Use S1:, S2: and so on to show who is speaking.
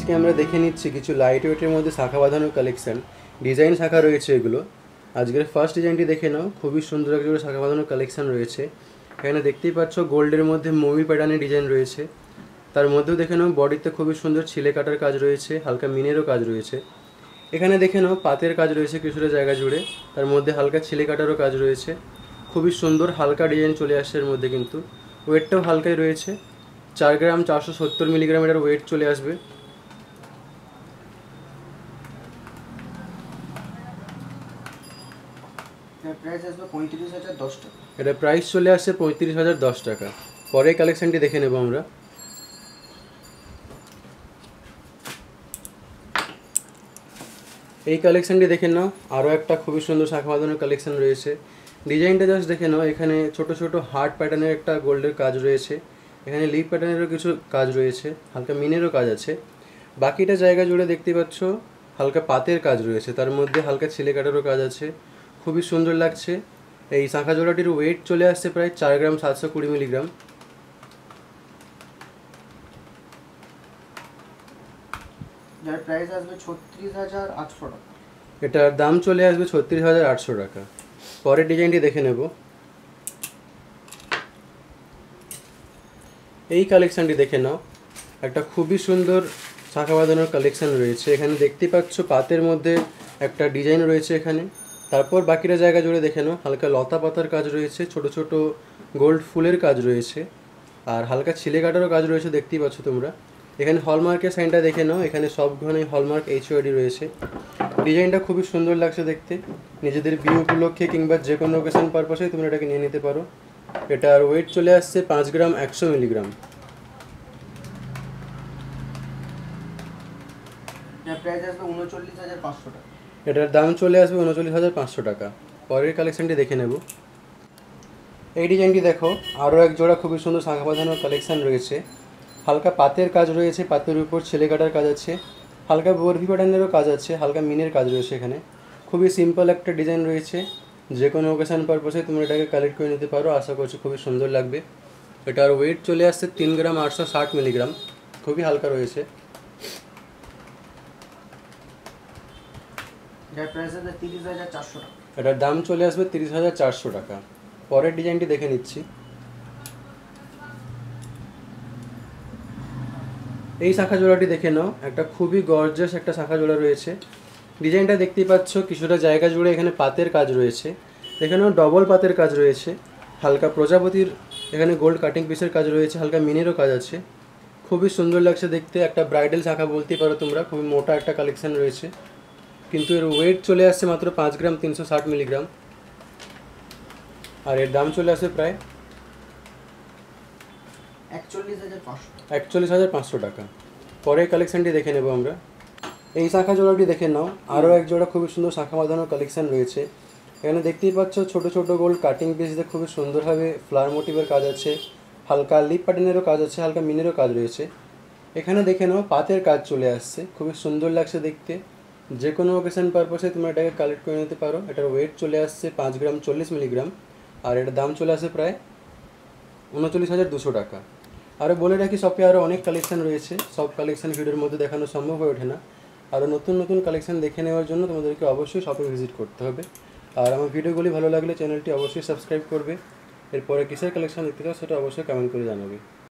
S1: আজকে আমরা দেখে নিচ্ছি কিছু লাইট ওয়েটের মধ্যে শাখা বাঁধানো কালেকশন। ডিজাইন শাখা রয়েছে এগুলো। আজকের ফার্স্ট ডিজাইনটি দেখে নাও, খুবই সুন্দর একটা শাখা বাঁধানো কালেকশন রয়েছে। এখানে দেখতেই পাচ্ছ গোল্ডের মধ্যে ময়ূর প্যাটার্নের ডিজাইন রয়েছে। তার মধ্যেও দেখে নাও বডিতে খুবই সুন্দর ছিলে কাটার কাজ রয়েছে, হালকা মিনেরও কাজ রয়েছে। এখানে দেখে নাও পাতের কাজ রয়েছে কিছুটা জায়গা জুড়ে, তার মধ্যে হালকা ছিলে কাটারও কাজ রয়েছে। খুবই সুন্দর হালকা ডিজাইন চলে আসছে এর মধ্যে, কিন্তু ওয়েটটাও হালকাই রয়েছে। 4 গ্রাম 470 মিলিগ্রাম এটার ওয়েট চলে আসবে। এটা প্রাইস চলে আসছে 35,010 টাকা। পরে কালেকশনটি দেখে নেব আমরা। এই কালেকশনটি দেখে নাও, আরও একটা খুবই সুন্দর শাখা বাঁধানোর কালেকশন রয়েছে। ডিজাইনটা জাস্ট দেখে নাও, এখানে ছোট ছোট হার্ট প্যাটার্নের একটা গোল্ডের কাজ রয়েছে, এখানে লিপ প্যাটার্নেরও কিছু কাজ রয়েছে, হালকা মিনেরও কাজ আছে। বাকিটা জায়গা জুড়ে দেখতে পাচ্ছ হালকা পাতের কাজ রয়েছে, তার মধ্যে হালকা ছিলে কাটারও কাজ আছে। খুবই সুন্দর লাগছে। এই শাঁখা জোড়াটির ওয়েট চলে আসছে প্রায় 4 গ্রাম 720 মিলিগ্রাম।
S2: যার প্রাইস আসবে 36,800 টাকা।
S1: এটার দাম চলে আসবে 36,800 টাকা। পরের ডিজাইনটি দেখে নেব। এই কালেকশানটি দেখে নাও, একটা খুবই সুন্দর শাঁখা বাঁধানোর কালেকশান রয়েছে। এখানে দেখতে পাচ্ছ পাতের মধ্যে একটা ডিজাইন রয়েছে এখানে। তারপর বাকিটা জায়গা জুড়ে দেখে নাও হালকা লতা পাতার কাজ রয়েছে, ছোট ছোট গোল্ড ফুলের কাজ রয়েছে, আর হালকা ছিলে কাটারও কাজ রয়েছে দেখতেই পাচ্ছ তোমরা। এখানে হলমার্কের সাইনটা দেখে নাও, এখানে সবখানে হলমার্ক HOD রয়েছে। ডিজাইনটা খুবই সুন্দর লাগছে দেখতে। নিজেদের বিয়ে উপলক্ষে কিংবা যে কোনো ওকেশন পারপাসে তোমরা এটাকে নিয়ে নিতে পারো। এটার ওয়েট চলে আসছে 5 গ্রাম 100 মিলিগ্রাম। এটার দাম চলে আসবে 39,500 টাকা। পরের কালেকশনটি দেখে নেব। এই ডিজাইনটি দেখো, আরও এক জোড়া খুবই সুন্দর শাঁখা বাঁধানোর কালেকশান রয়েছে। হালকা পাতের কাজ রয়েছে, পাতের উপর ছিলে কাটার কাজ আছে, হালকা বরফি প্যাটার্নেরও কাজ আছে, হালকা মিনের কাজ রয়েছে এখানে। খুবই সিম্পল একটা ডিজাইন রয়েছে, যে কোনো ওকেশান পারপাসে তোমরা এটাকে কালেক্ট করে নিতে পারো। আশা করছি খুবই সুন্দর লাগবে। এটার ওয়েট চলে আসছে 3 গ্রাম 860 মিলিগ্রাম, খুবই হালকা রয়েছে। এটার দাম চলে আসবে 30,400 টাকা। পরের ডিজাইনটি দেখে নিচ্ছি। এই শাখা জোড়াটি দেখে নাও, একটা খুবই গর্জাস একটা শাখা জোড়া রয়েছে। ডিজাইনটা দেখতেই পাচ্ছ কিছুটা জায়গা জুড়ে এখানে পাতের কাজ রয়েছে, এখানেও ডবল পাতের কাজ রয়েছে। হালকা প্রজাপতির এখানে গোল্ড কাটিং পিসের কাজ রয়েছে, হালকা মিনেরও কাজ আছে। খুবই সুন্দর লাগছে দেখতে, একটা ব্রাইডাল শাখা বলতেই পারো তোমরা। খুবই মোটা একটা কালেকশান রয়েছে, কিন্তু এর ওয়েট চলে আসছে মাত্র 5 গ্রাম 360 মিলিগ্রাম, আর এর দাম চলে আসে প্রায় 41,500 টাকা। পরের কালেকশানটি দেখে নেব আমরা। এই শাখা জোড়াটি দেখে নাও, আরও এক জোড়া খুবই সুন্দর শাখা বাঁধানোর কালেকশান রয়েছে। এখানে দেখতেই পাচ্ছ ছোট ছোট গোল্ড কাটিং পিস দিয়ে খুবই সুন্দরভাবে ফ্লাওয়ার মোটিভের কাজ আছে, হালকা লিপ প্যাটার্নেরও কাজ আছে, হালকা মিনেরও কাজ রয়েছে। এখানে দেখে নাও পাতের কাজ চলে আসছে, খুবই সুন্দর লাগছে দেখতে। যে কোনো ওকেশন পারপাসে তোমরা এটাকে কালেক্ট করে নিতে পারো। এটার ওয়েট চলে আসছে 5 গ্রাম 40 মিলিগ্রাম, আর এটার দাম চলে আসে প্রায় 39,200 টাকা। আরও বলে রাখি, শপে আরও অনেক কালেকশান রয়েছে, সব কালেকশান ভিডিওর মধ্যে দেখানো সম্ভব হয়ে ওঠে না। আরও নতুন নতুন কালেকশান দেখে নেওয়ার জন্য তোমাদেরকে অবশ্যই শপে ভিজিট করতে হবে। আর আমার ভিডিওগুলি ভালো লাগলে চ্যানেলটি অবশ্যই সাবস্ক্রাইব করবে। এরপরে কিসের কালেকশান দেখতে চাও সেটা অবশ্যই কমেন্ট করে জানাবে।